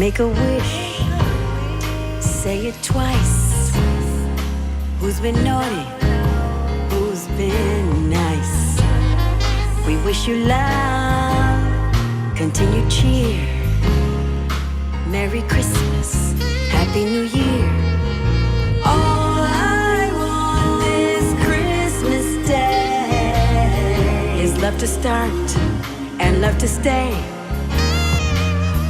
Make a wish, say it twice. Who's been naughty? Who's been nice? We wish you love, continued cheer. Merry Christmas, Happy New Year. All I want this Christmas day is love to start and love to stay.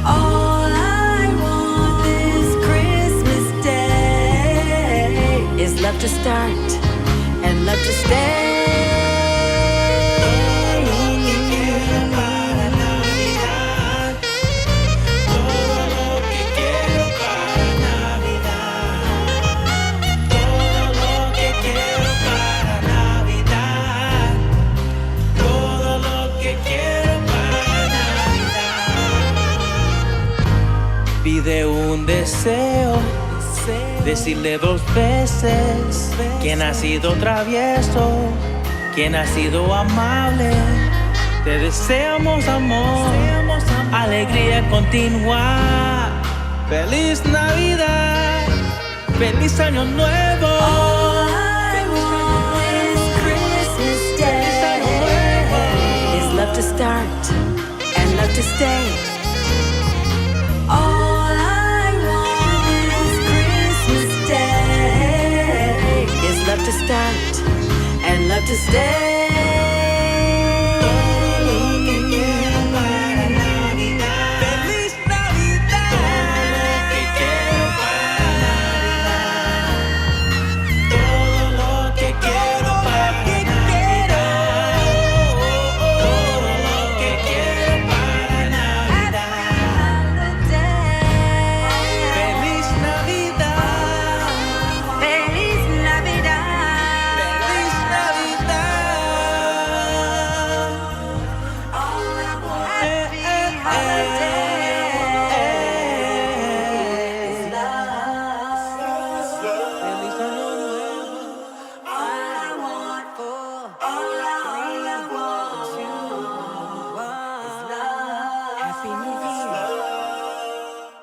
All I want this Christmas day is love to start and love to stay. Pide un deseo, decirle 2 veces quién ha sido travieso, quién ha sido amable. Te deseamos amor, alegría continua. Feliz Navidad, feliz Año Nuevo. All I want this Christmas day is love to start and love to stay. All I want this Christmas day is love to start and love to stay.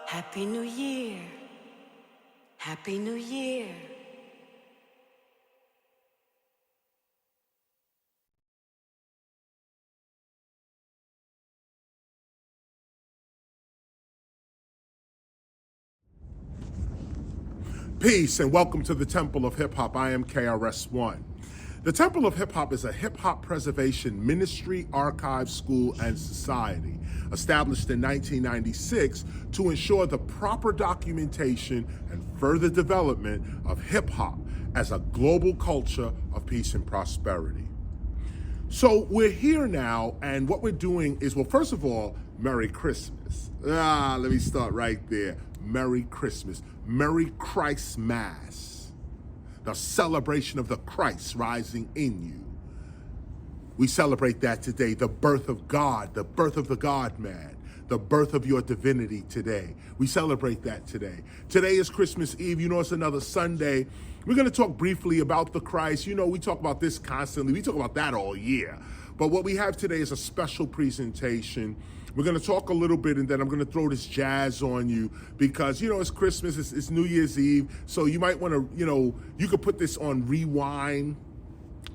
Happy New Year. Happy New Year. Peace and welcome to the Temple of Hip Hop. I am KRS-ONE. The Temple of Hip Hop is a hip hop preservation ministry, archive, school, and society established in 1996 to ensure the proper documentation and further development of hip hop as a global culture of peace and prosperity. So we're here now, and what we're doing is, well, first of all, Merry Christmas. Let me start right there. Merry Christmas. Merry Christ Mass. The celebration of the Christ rising in you. We celebrate that today, the birth of God, the birth of the God-man, the birth of your divinity today. We celebrate that today. Today is Christmas Eve. You know, it's another Sunday. We're going to talk briefly about the Christ. You know, we talk about this constantly. We talk about that all year. But what we have today is a special presentation. We're going to talk a little bit, and then I'm going to throw this jazz on you because, you know, it's Christmas, it's New Year's Eve, so you might want to, you know, you could put this on rewind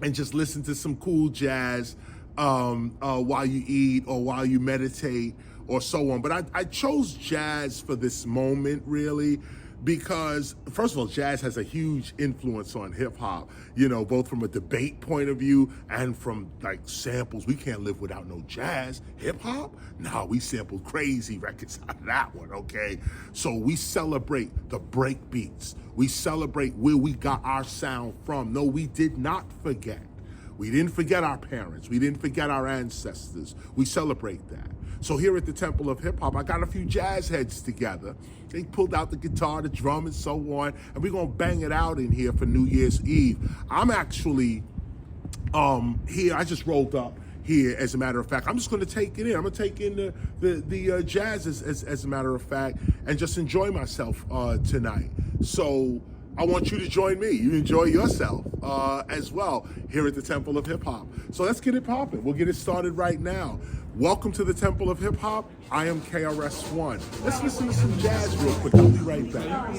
and just listen to some cool jazz while you eat or while you meditate or so on. But I chose jazz for this moment, really, because, first of all, jazz has a huge influence on hip-hop, you know, both from a debate point of view and from, like, samples. We can't live without no jazz. Hip-hop? No, we sampled crazy records out of that one, okay? So we celebrate the break beats. We celebrate where we got our sound from. No, we did not forget. We didn't forget our parents. We didn't forget our ancestors. We celebrate that. So here at the Temple of Hip Hop, I got a few jazz heads together. They pulled out the guitar, the drum, and so on, and we're gonna bang it out in here for New Year's Eve. I'm actually here. I just rolled up here, as a matter of fact. I'm just gonna take it in. I'm gonna take in the jazz as a matter of fact, and just enjoy myself tonight. So I want you to join me. You enjoy yourself as well here at the Temple of Hip Hop. So let's get it popping. We'll get it started right now. Welcome to the Temple of Hip Hop. I am KRS-ONE. Let's listen to some jazz real quick. I'll be right back.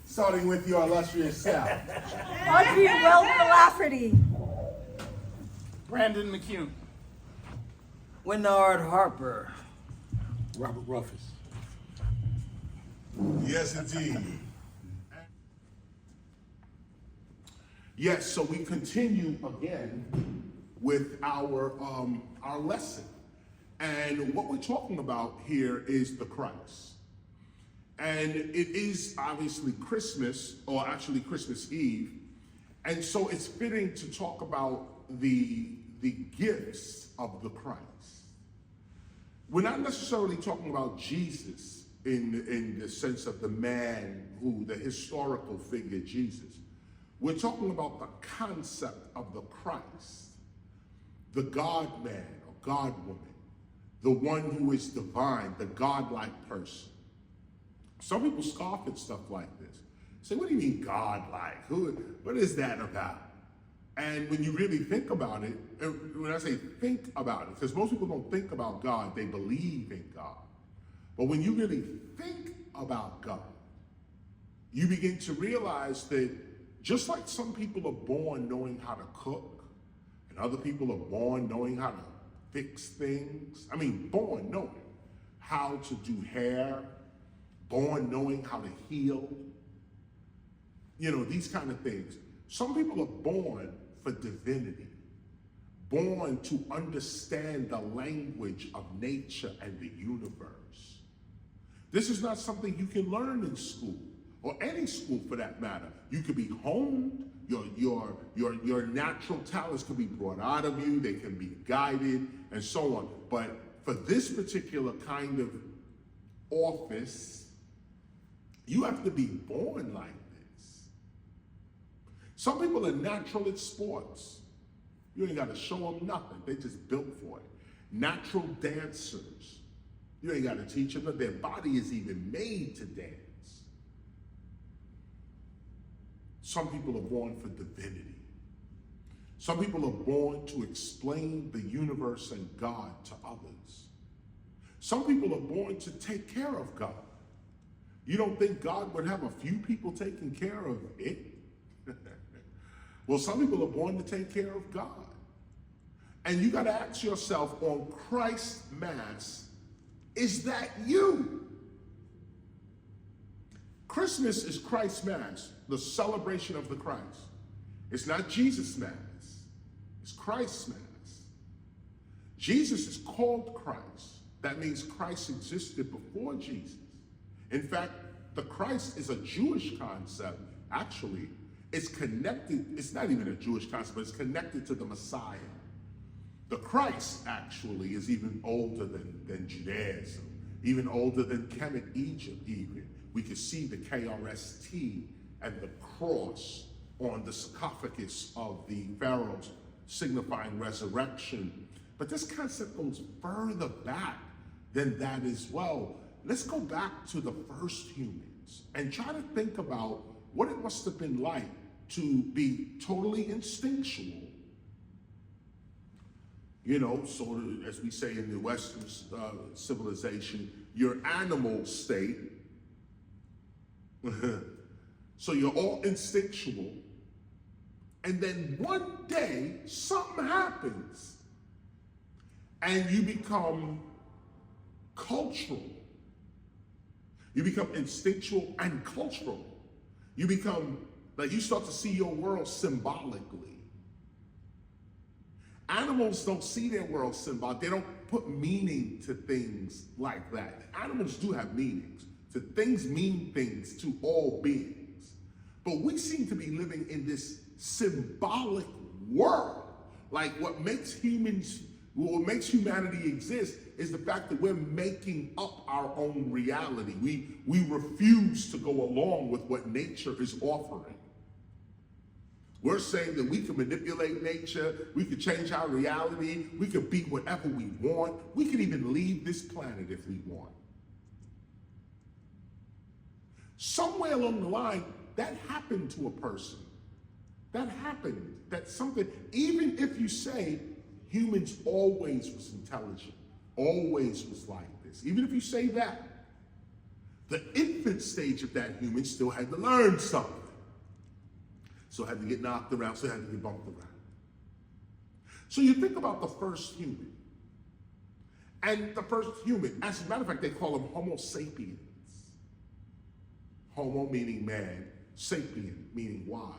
Starting with your illustrious self. Audrey Wilbur Lafferty. Brandon McCune. Winard Harper. Robert Ruffus. Yes, indeed. Yes, so we continue again with our lesson. And what we're talking about here is the Christ. And it is obviously Christmas, or actually Christmas Eve. And so it's fitting to talk about the gifts of the Christ. We're not necessarily talking about Jesus in the sense of the man the historical figure Jesus. We're talking about the concept of the Christ, the God-man or God-woman, the one who is divine, the God-like person. Some people scoff at stuff like this. Say, what do you mean God-like? What is that about? And when you really think about it, and when I say think about it, because most people don't think about God, they believe in God. But when you really think about God, you begin to realize that just like some people are born knowing how to cook, and other people are born knowing how to fix things, born knowing how to do hair, born knowing how to heal, these kind of things. Some people are born for divinity, born to understand the language of nature and the universe. This is not something you can learn in school, or any school for that matter. You could be honed, your natural talents can be brought out of you, they can be guided, and so on. But for this particular kind of office, you have to be born like this. Some people are natural at sports. You ain't got to show them nothing. They just built for it. Natural dancers. You ain't got to teach them that their body is even made to dance. Some people are born for divinity. Some people are born to explain the universe and God to others. Some people are born to take care of God. You don't think God would have a few people taking care of it? Well, some people are born to take care of God. And you got to ask yourself, on Christ's Mass, is that you? Christmas is Christ's Mass, the celebration of the Christ. It's not Jesus' Mass, it's Christ's Mass. Jesus is called Christ. That means Christ existed before Jesus. In fact, the Christ is a Jewish concept. Actually, it's connected, it's not even a Jewish concept, but it's connected to the Messiah. The Christ actually is even older than Judaism, even older than Kemet, Egypt even. We could see the KRS-T and the cross on the sarcophagus of the pharaohs, signifying resurrection. But this concept goes further back than that as well. Let's go back to the first humans and try to think about what it must have been like to be totally instinctual. So as we say in the Western civilization, your animal state. So you're all instinctual. And then one day, something happens. And you become cultural. You become instinctual and cultural. You become, you start to see your world symbolically. Animals don't see their world symbolic. They don't put meaning to things like that. Animals do have meanings. So things mean things to all beings. But we seem to be living in this symbolic world. Like what makes humanity exist is the fact that we're making up our own reality. We refuse to go along with what nature is offering. We're saying that we can manipulate nature, we can change our reality, we can be whatever we want, we can even leave this planet if we want. Somewhere along the line, that happened to a person. That happened. That's something, even if you say humans always was intelligent, always was like this, even if you say that, the infant stage of that human still had to learn something. So had to get knocked around, so had to get bumped around. So you think about the first human. And the first human, as a matter of fact, they call him Homo sapiens. Homo meaning man, sapien meaning wise.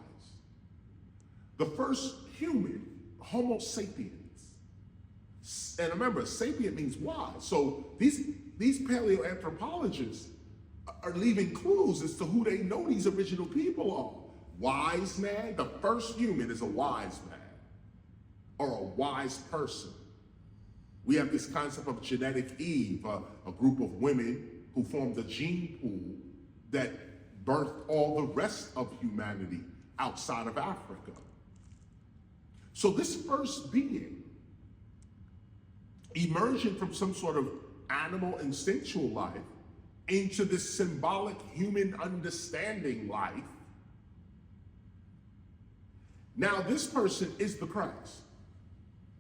The first human, Homo sapiens. And remember, sapient means wise. So these paleoanthropologists are leaving clues as to who they know these original people are. Wise man, the first human is a wise man or a wise person. We have this concept of genetic Eve, a group of women who formed a gene pool that birthed all the rest of humanity outside of Africa. So this first being, emerging from some sort of animal instinctual life into this symbolic human understanding life, Now, this person is the Christ.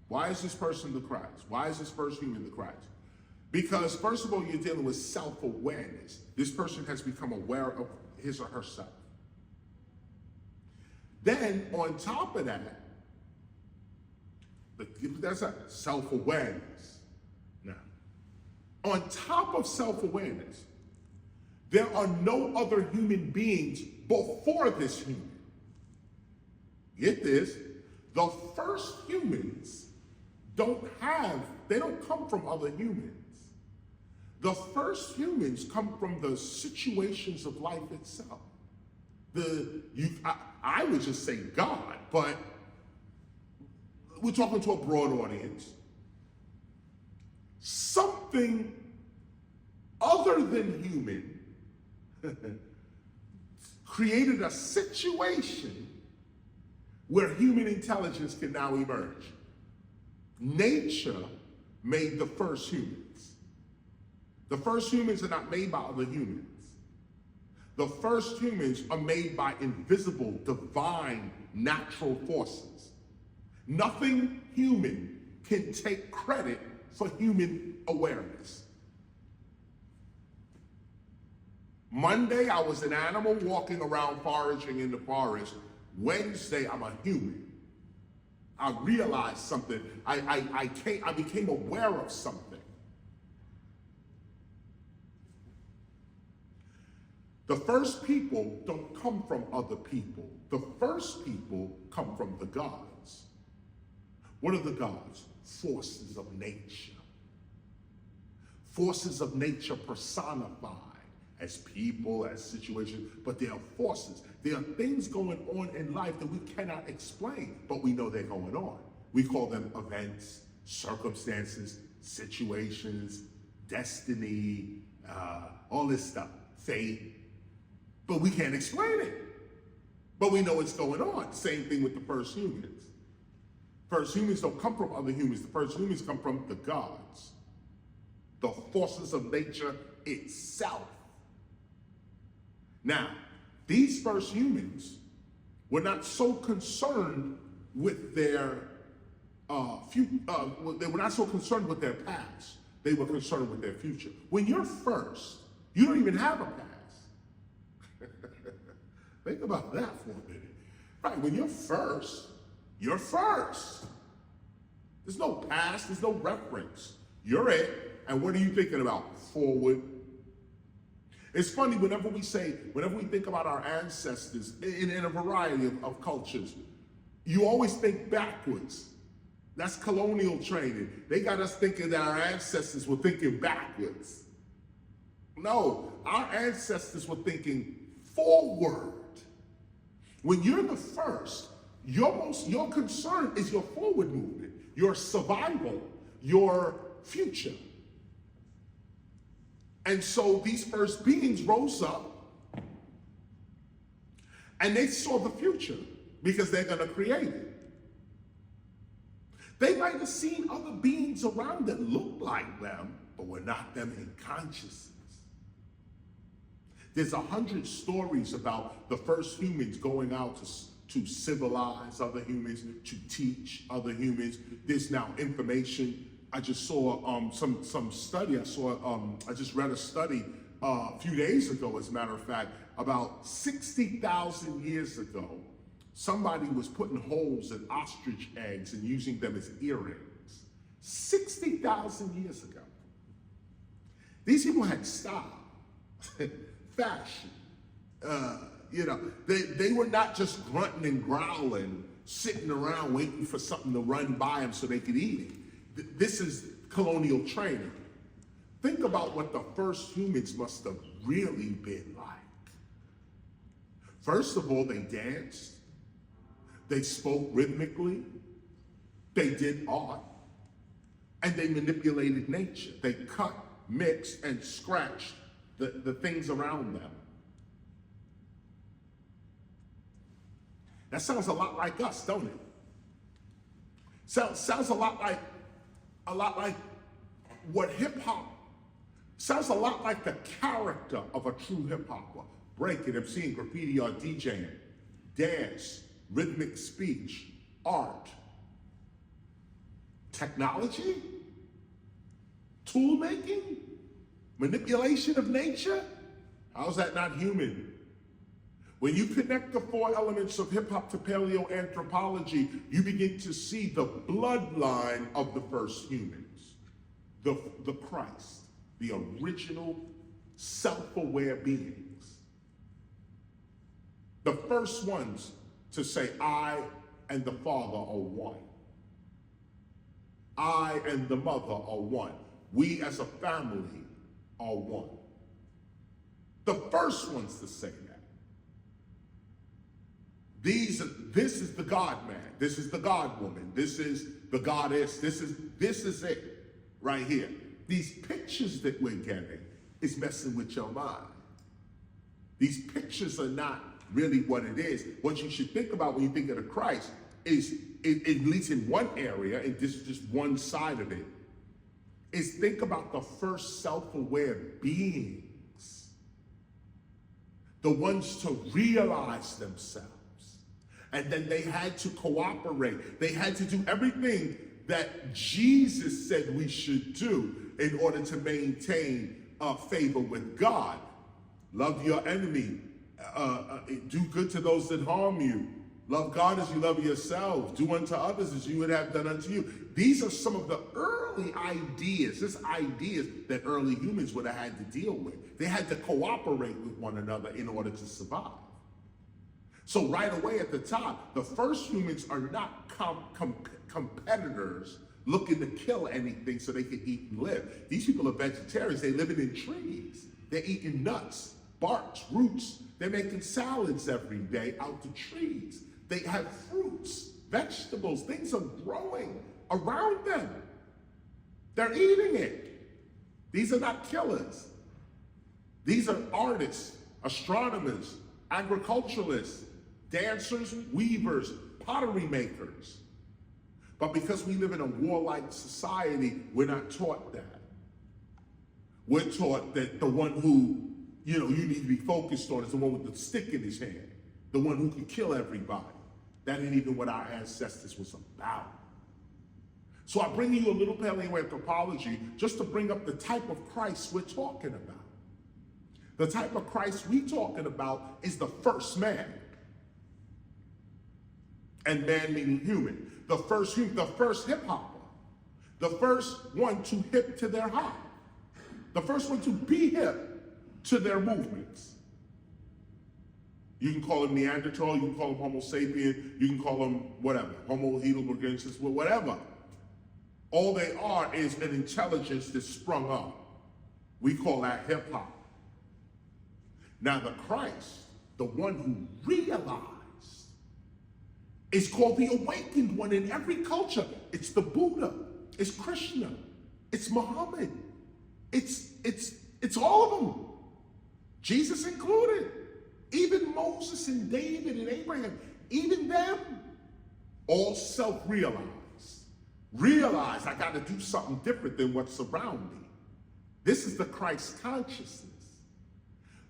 Why is this person the Christ? Why is this first human the Christ? Because, first of all, you're dealing with self-awareness. This person has become aware of his or herself. Then, on top of that, that's self-awareness. Now, on top of self-awareness, there are no other human beings before this human. Get this, the first humans don't come from other humans. The first humans come from the situations of life itself. I would just say God, but we're talking to a broad audience. Something other than human created a situation where human intelligence can now emerge. Nature made the first humans. The first humans are not made by other humans. The first humans are made by invisible, divine, natural forces. Nothing human can take credit for human awareness. Monday, I was an animal walking around foraging in the forest. Wednesday, I'm a human. I realized something. I became aware of something. The first people don't come from other people. The first people come from the gods. What are the gods? Forces of nature. Forces of nature personified as people, as situations, but they are forces. There are things going on in life that we cannot explain, but we know they're going on. We call them events, circumstances, situations, destiny, all this stuff, fate. But we can't explain it. But we know it's going on. Same thing with the first humans. First humans don't come from other humans. The first humans come from the gods, the forces of nature itself. Now, these first humans were not so concerned with their they were not so concerned with their past. They were concerned with their future. When you're first, you don't even have a past. Think about that for a minute. Right, when you're first, you're first. There's no past, there's no reference. You're it, and what are you thinking about? Forward. It's funny, whenever we think about our ancestors in a variety of cultures, you always think backwards. That's colonial training. They got us thinking that our ancestors were thinking backwards. No, our ancestors were thinking forward. When you're the first, your concern is your forward movement, your survival, your future. And so these first beings rose up and they saw the future because they're going to create it. They might have seen other beings around that looked like them, but were not them in consciousness. There's 100 stories about the first humans going out to civilize other humans, to teach other humans. There's now information. I just saw some study. I just read a study a few days ago, as a matter of fact, about 60,000 years ago, somebody was putting holes in ostrich eggs and using them as earrings. 60,000 years ago. These people had style. Fashion, they were not just grunting and growling, sitting around waiting for something to run by them so they could eat it. This is colonial training. Think about what the first humans must have really been like. First of all, they danced, they spoke rhythmically, they did art, and they manipulated nature. They cut, mixed, and scratched the things around them. That sounds a lot like us, don't it? Sounds a lot like what hip hop, sounds a lot like the character of a true hip hopper. Breaking, MCing, graffiti, or DJing, dance, rhythmic speech, art, technology, tool making, manipulation of nature. How's that not human? When you connect the four elements of hip hop to paleoanthropology, you begin to see the bloodline of the first humans, the Christ, the original self-aware beings. The first ones to say, I and the Father are one. I and the Mother are one. We as a family are one. The first ones to say that. This is the God man. This is the God woman. This is the goddess. This is it right here. These pictures that we're getting is messing with your mind. These pictures are not really what it is. What you should think about when you think of the Christ is, at least in one area, and this is just one side of it, is think about the first self-aware beings, the ones to realize themselves. And then they had to cooperate. They had to do everything that Jesus said we should do in order to maintain favor with God. Love your enemy. Do good to those that harm you. Love God as you love yourself. Do unto others as you would have done unto you. These are some of the early ideas, ideas that early humans would have had to deal with. They had to cooperate with one another in order to survive. So right away at the top, the first humans are not competitors looking to kill anything so they can eat and live. These people are vegetarians. They're living in trees. They're eating nuts, barks, roots. They're making salads every day out the trees. They have fruits, vegetables. Things are growing around them. They're eating it. These are not killers. These are artists, astronomers, agriculturalists, dancers, weavers, pottery makers. But because we live in a warlike society, we're not taught that. We're taught that the one who, you need to be focused on is the one with the stick in his hand, the one who can kill everybody. That ain't even what our ancestors was about. So I bring you a little paleoanthropology just to bring up the type of Christ we're talking about. The type of Christ we're talking about is the first man. And man meaning human. The first hip hopper. The first one to hip to their hop. The first one to be hip to their movements. You can call him Neanderthal, you can call him Homo sapien, you can call him whatever, Homo heidelbergensis, whatever. All they are is an intelligence that sprung up. We call that hip hop. Now the Christ, the one who realized, is called the awakened one in every culture. It's the Buddha, it's Krishna, it's Muhammad, it's all of them. Jesus included. Even Moses and David and Abraham, even them, all self-realized. Realize I got to do something different than what's around me. This is the Christ consciousness.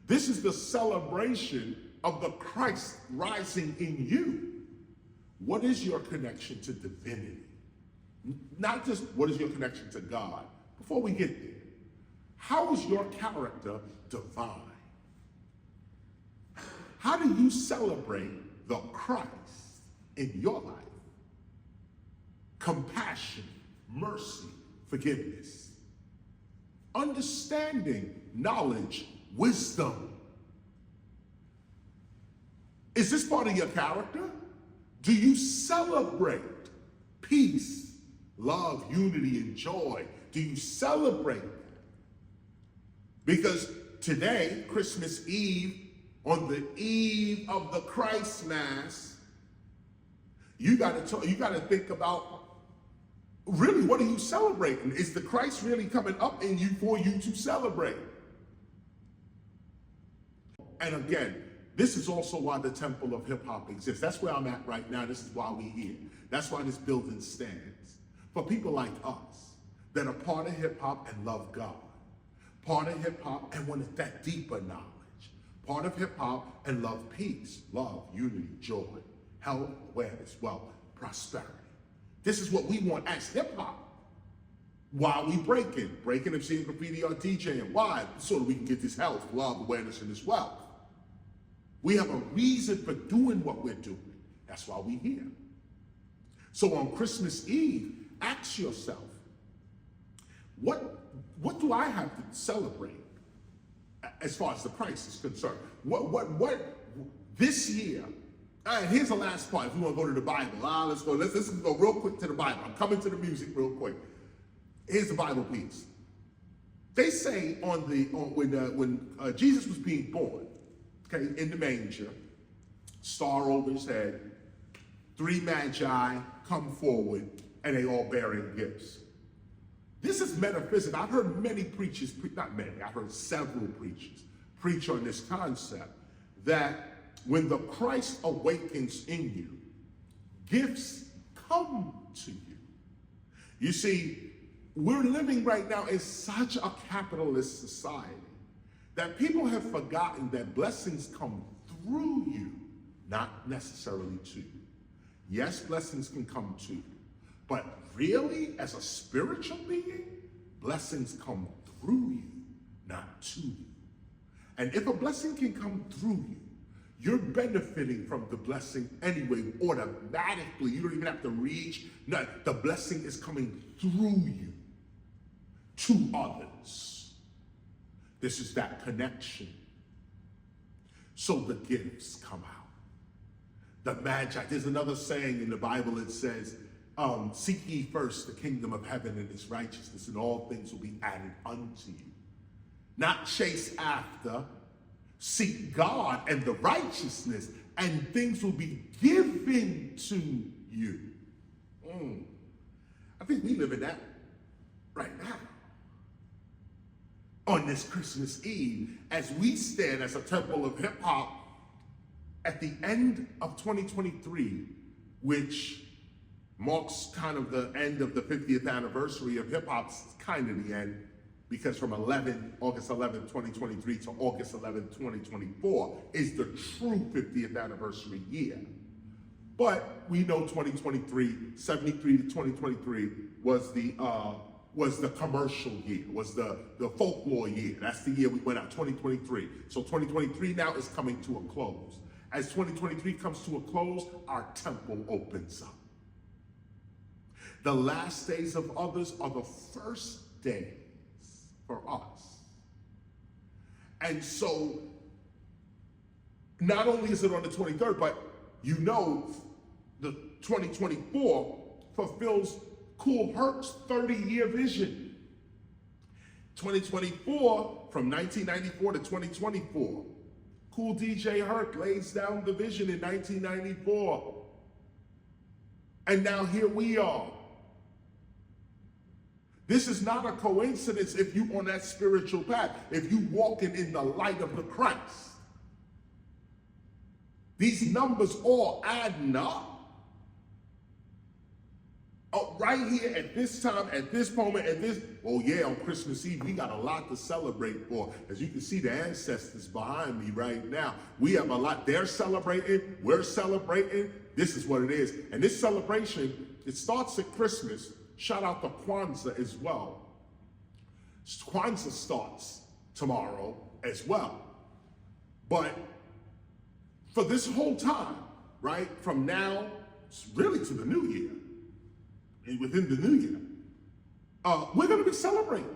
This is the celebration of the Christ rising in you. What is your connection to divinity? Not just what is your connection to God. Before we get there, how is your character divine? How do you celebrate the Christ in your life? Compassion, mercy, forgiveness, understanding, knowledge, wisdom. Is this part of your character? Do you celebrate peace, love, unity, and joy? Do you celebrate that? Because today, Christmas Eve, on the eve of the Christ Mass, you got to think about, really, what are you celebrating? Is the Christ really coming up in you for you to celebrate? And again, this is also why the Temple of Hip Hop exists. That's where I'm at right now. This is why we're here. That's why this building stands. For people like us that are part of hip hop and love God. Part of hip hop and want that deeper knowledge. Part of hip hop and love peace, love, unity, joy, health, awareness, wealth, prosperity. This is what we want as hip-hop. Why we breaking obscene graffiti or DJing. Why? So that we can get this health, love, awareness, and this wealth. We have a reason for doing what we're doing. That's why we're here. So on Christmas Eve, ask yourself, what do I have to celebrate as far as the price is concerned? What this year, and here's the last part, if we want to go to the Bible. Let's go real quick to the Bible. I'm coming to the music real quick. Here's the Bible piece. They say when Jesus was being born, okay, in the manger, star over his head, 3 magi come forward, and they all bearing gifts. This is metaphysical. I've heard many preachers, not many, I've heard several preachers preach on this concept that when the Christ awakens in you, gifts come to you. You see, we're living right now in such a capitalist society that people have forgotten that blessings come through you, not necessarily to you. Yes, blessings can come to you, but really, as a spiritual being, blessings come through you, not to you. And if a blessing can come through you, you're benefiting from the blessing anyway, automatically. You don't even have to reach. No, the blessing is coming through you to others. This is that connection. So the gifts come out. The magi, there's another saying in the Bible that says, seek ye first the kingdom of heaven and its righteousness, and all things will be added unto you. Not chase after, seek God and the righteousness, and things will be given to you. I think we live in that right now. On this Christmas Eve, as we stand as a temple of hip hop at the end of 2023, which marks kind of the end of the 50th anniversary of hip hop's kind of the end, because from August 11, 2023 to August 11, 2024 is the true 50th anniversary year. But we know 2023, 73 to 2023 was the commercial year, was the folklore year. That's the year we went out, 2023. So 2023 now is coming to a close. As 2023 comes to a close, our temple opens up. The last days of others are the first days for us. And so, not only is it on the 23rd, but you know the 2024 fulfills Kool Herc's 30-year vision. 2024, from 1994 to 2024, Kool DJ Herc lays down the vision in 1994. And now here we are. This is not a coincidence if you're on that spiritual path, if you're walking in the light of the Christ. These numbers all adding up. Right here at this time, at this moment, on Christmas Eve, we got a lot to celebrate for. As you can see, the ancestors behind me right now. We have a lot. They're celebrating. We're celebrating. This is what it is. And this celebration, it starts at Christmas. Shout out to Kwanzaa as well. Kwanzaa starts tomorrow as well. But for this whole time, right, from now really to the new year, and within the new year, we're going to be celebrating.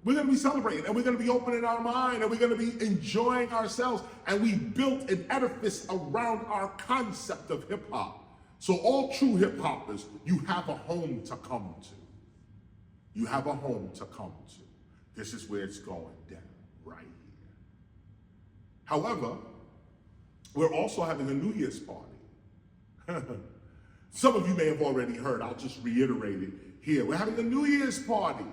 We're going to be celebrating, and we're going to be opening our mind, and we're going to be enjoying ourselves. And we built an edifice around our concept of hip hop. So all true hip hoppers, you have a home to come to. You have a home to come to. This is where it's going down, right here. However, we're also having a New Year's party. Some of you may have already heard, I'll just reiterate it here. We're having a New Year's party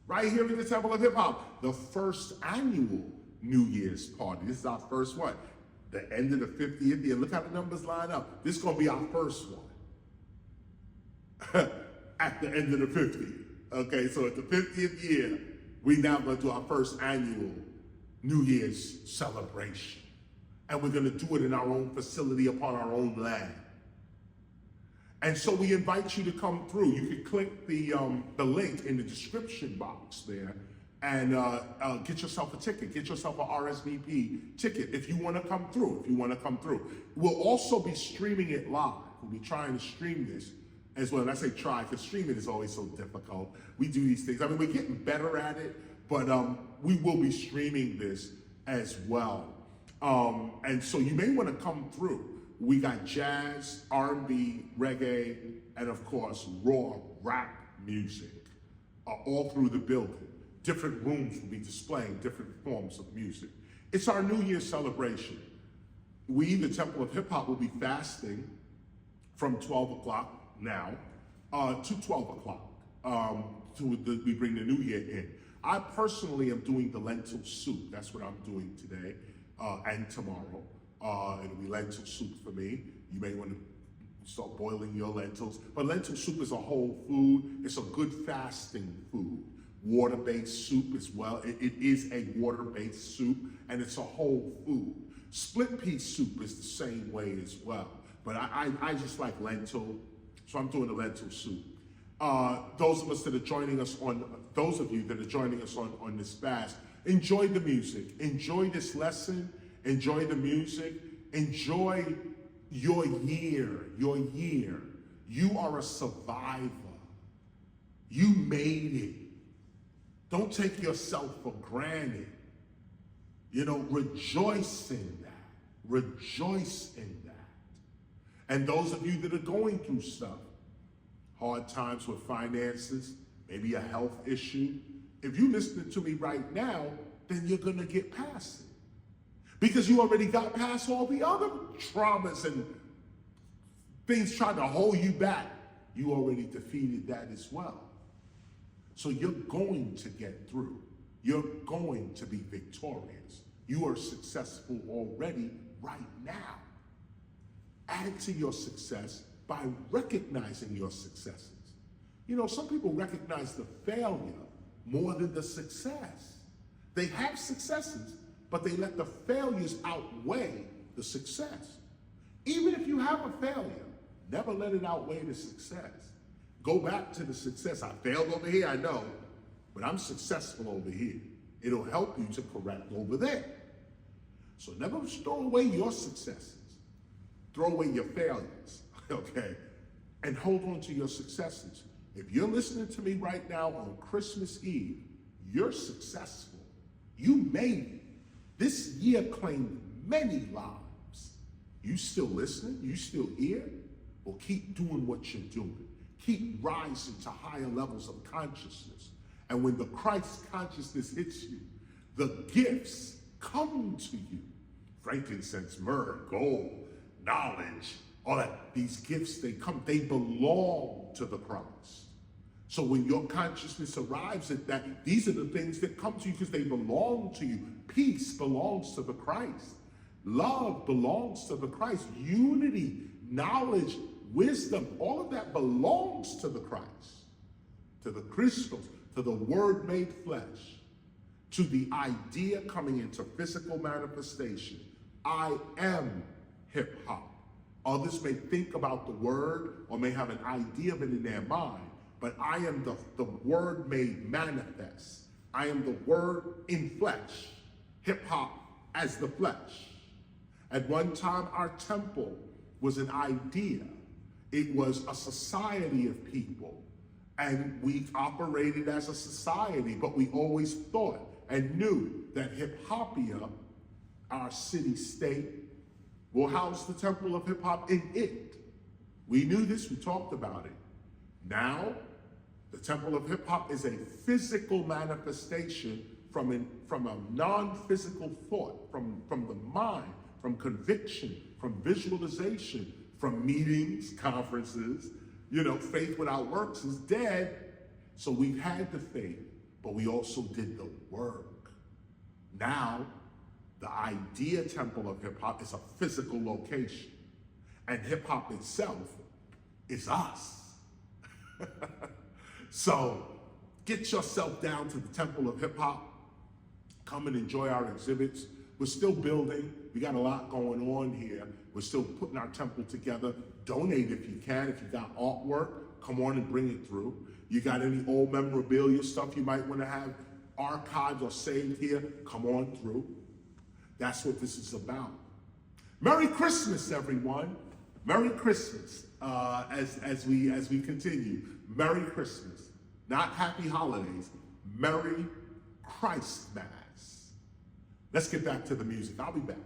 right here in the Temple of Hip Hop. The first annual New Year's party. This is our first one. The end of the 50th year. Look how the numbers line up. This is going to be our first one at the end of the 50th. Okay, so at the 50th year, we now going to do our first annual New Year's celebration. And we're going to do it in our own facility upon our own land. And so we invite you to come through. You can click the link in the description box there and get yourself a ticket. Get yourself an RSVP ticket if you want to come through. We'll also be streaming it live. We'll be trying to stream this as well. And I say try because streaming is always so difficult. We do these things. I mean, we're getting better at it, but we will be streaming this as well. And so you may want to come through. We got jazz, R&B, reggae, and of course, raw rap music all through the building. Different rooms will be displaying different forms of music. It's our New Year celebration. We, the Temple of Hip Hop, will be fasting from 12 o'clock now to 12 o'clock. We bring the New Year in. I personally am doing the lentil soup. That's what I'm doing today and tomorrow. It'll be lentil soup for me. You may want to start boiling your lentils. But lentil soup is a whole food. It's a good fasting food. Water-based soup as well. It is a water-based soup, and it's a whole food. Split pea soup is the same way as well. But I just like lentil, so I'm doing the lentil soup. Those of you that are joining us on this fast, enjoy the music. Enjoy this lesson. Enjoy the music. Enjoy your year. You are a survivor. You made it. Don't take yourself for granted. Rejoice in that. Rejoice in that. And those of you that are going through stuff, hard times with finances, maybe a health issue, if you're listening to me right now, then you're going to get past it. Because you already got past all the other traumas and things trying to hold you back. You already defeated that as well. So you're going to get through. You're going to be victorious. You are successful already right now. Add to your success by recognizing your successes. Some people recognize the failure more than the success. They have successes, but they let the failures outweigh the success. Even if you have a failure, never let it outweigh the success. Go back to the success. I failed over here, I know, but I'm successful over here. It'll help you to correct over there. So never throw away your successes. Throw away your failures, okay? And hold on to your successes. If you're listening to me right now on Christmas Eve, you're successful. You made it. This year claimed many lives. You still listening? You still here? Well, keep doing what you're doing. Keep rising to higher levels of consciousness. And when the Christ consciousness hits you, the gifts come to you. Frankincense, myrrh, gold, knowledge, all that. These gifts, they belong to the Christ. So when your consciousness arrives at that, these are the things that come to you because they belong to you. Peace belongs to the Christ. Love belongs to the Christ. Unity, knowledge, wisdom, all of that belongs to the Christ, to the crystals, to the Word made flesh, to the idea coming into physical manifestation. I am hip hop. Others may think about the word or may have an idea of it in their mind, but I am the Word made manifest. I am the Word in flesh. Hip hop as the flesh. At one time, our temple was an idea. It was a society of people, and we operated as a society, but we always thought and knew that Hip-Hopia, our city-state, will house the Temple of Hip-Hop in it. We knew this, we talked about it. Now, the Temple of Hip-Hop is a physical manifestation from a non-physical thought, from the mind, from conviction, from visualization, from meetings, conferences. Faith without works is dead. So we've had the faith, but we also did the work. Now, the idea Temple of Hip Hop is a physical location, and hip hop itself is us. So get yourself down to the Temple of Hip Hop. Come and enjoy our exhibits. We're still building. We got a lot going on here. We're still putting our temple together. donate if you can. If you got artwork, come on and bring it through. You got any old memorabilia stuff you might want to have archived or saved here, come on through. That's what this is about. Merry Christmas, everyone. Merry Christmas. As we continue. Merry Christmas. Not happy holidays. Merry Christmas. Let's get back to the music. I'll be back.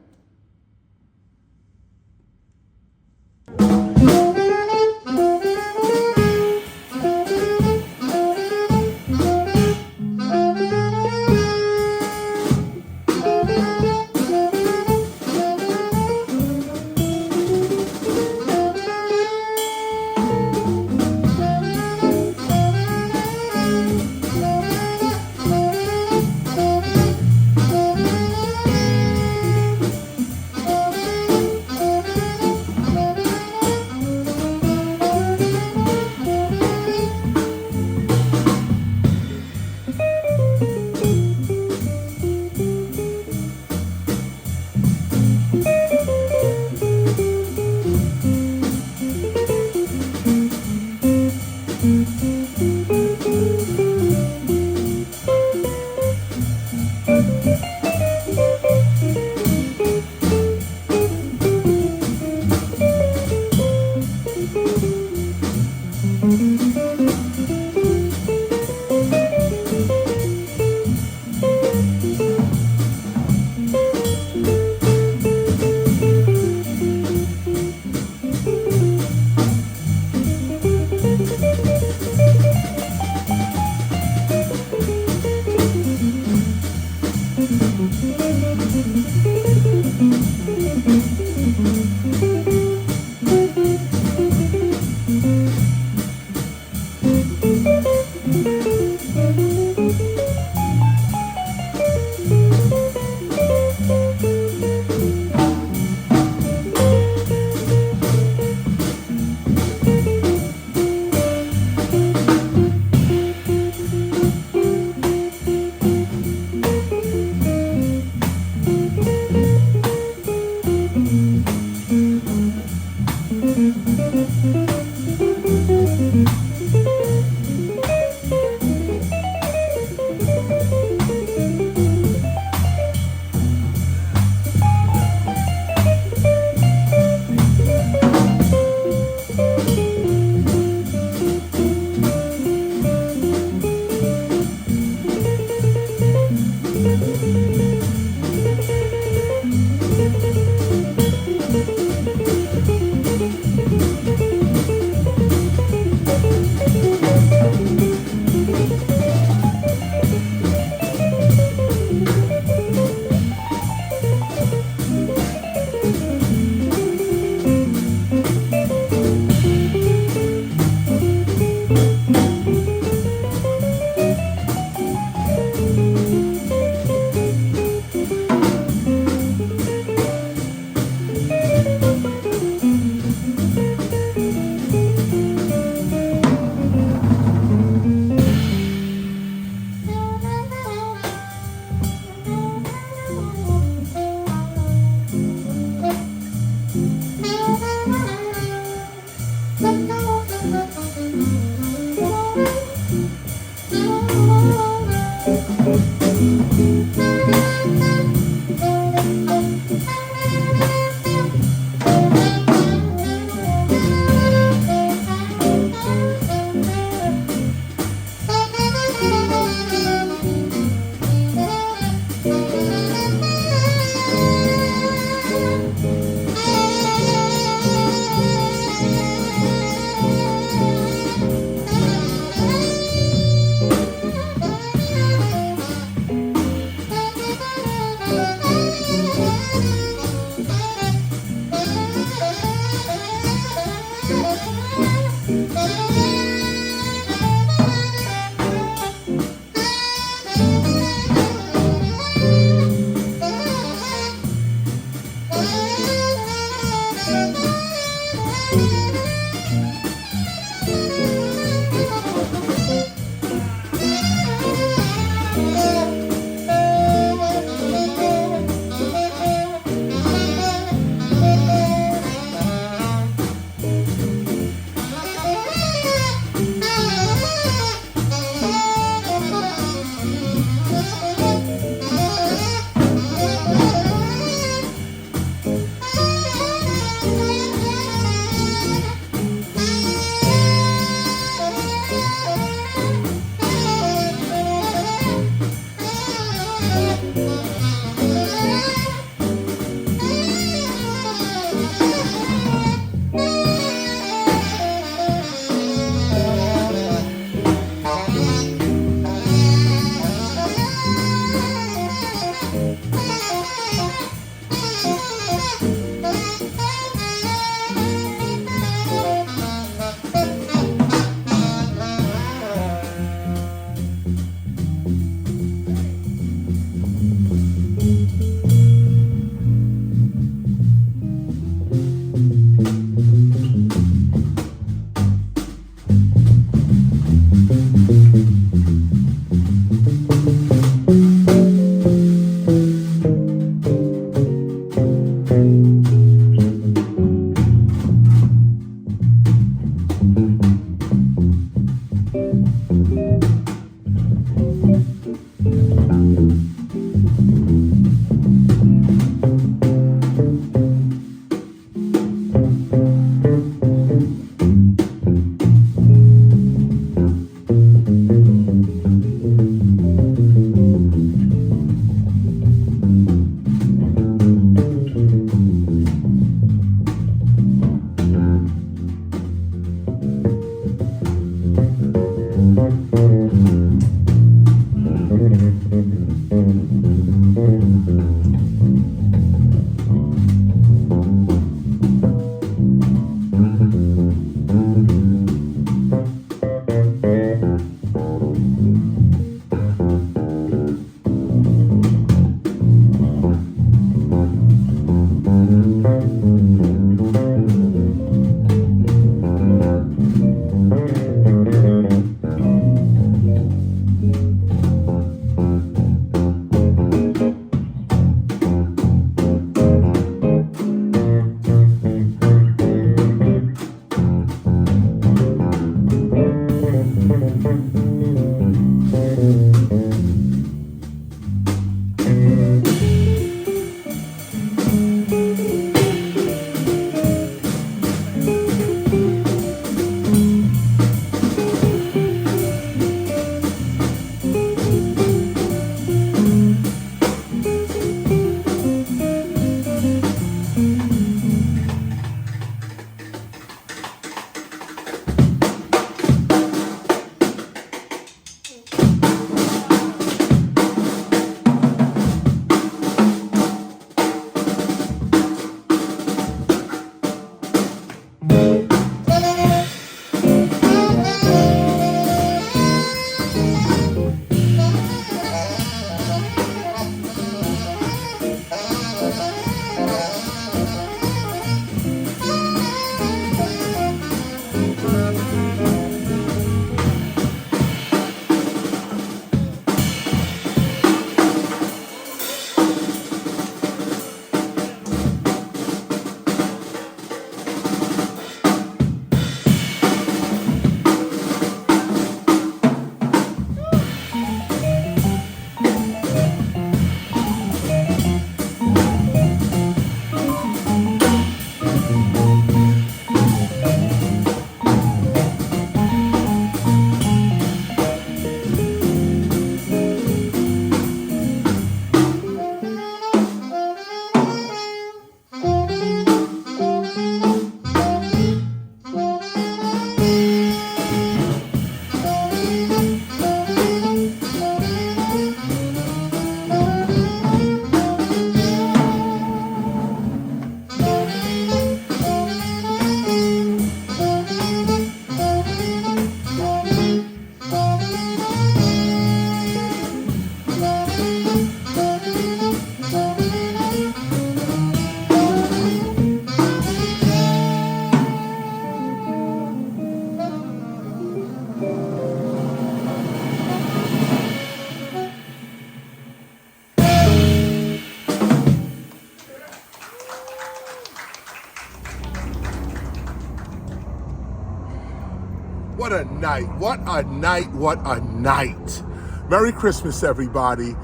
What a night, what a night, what a night. Merry Christmas, everybody.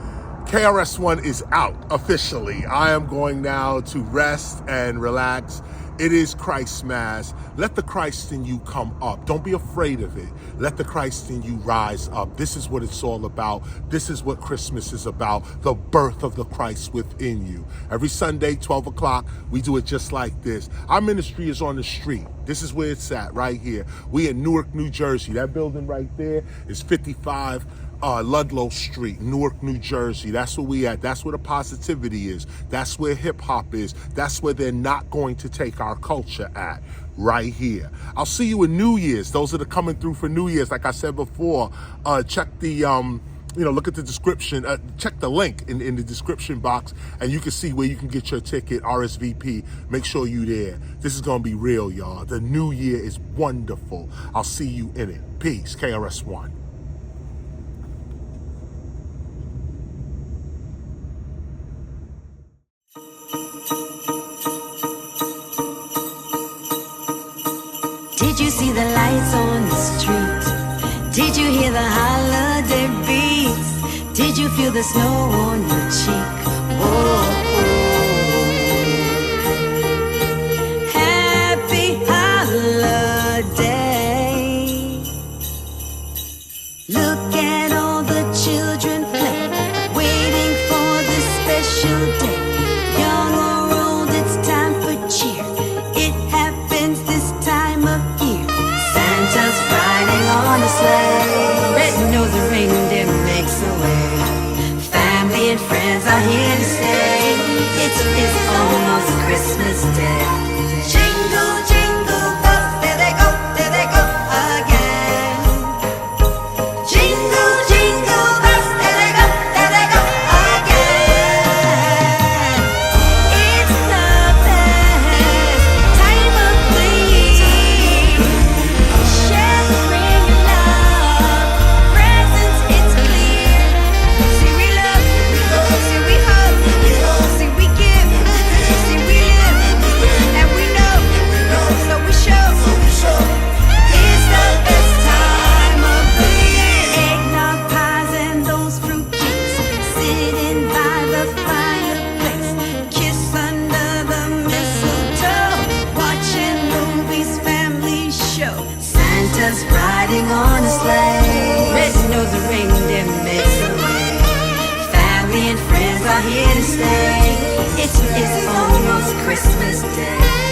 KRS-ONE is out officially. I am going now to rest and relax. It is Christ Mass. Let the Christ in you come up. Don't be afraid of it. Let the Christ in you rise up. This is what it's all about. This is what Christmas is about. The birth of the Christ within you. Every Sunday, 12 o'clock, we do it just like this. Our ministry is on the street. This is where it's at, right here. We in Newark, New Jersey. That building right there is 55 Ludlow Street, Newark, New Jersey. That's where we at. That's where the positivity is. That's where hip hop is. That's where they're not going to take our culture at, right here. I'll see you in New Year's. Those that are coming through for New Year's, like I said before, check the, look at the description, check the link in the description box, and you can see where you can get your ticket, RSVP. Make sure you there. This is gonna be real, y'all. The new year is wonderful. I'll see you in it. Peace, KRS-ONE. Did you see the lights on the street? Did you hear the holiday beats? Did you feel the snow on your cheek? Whoa. Happy holiday. Look at all the children play, waiting for this special day. Young or old, it's time for cheer. It happens this time of year. Santa's riding on a sleigh. are here to stay. It's almost Christmas Day. Jingle, jingle bells, there they go again. Jingle, jingle bells, there they go again. It's the best time of the year. Sharing love, presents, it's clear. See we love, see we hug, see we give, see we live, and we know, so we show. It's the best time of the year. Eggnog pies and those fruit cakes, sitting by the fireplace, kiss under the mistletoe, watching movies, family show. Santa's riding on a sleigh, red-nosed reindeer makes the way. Family and friends are here to stay. It's almost Christmas Day.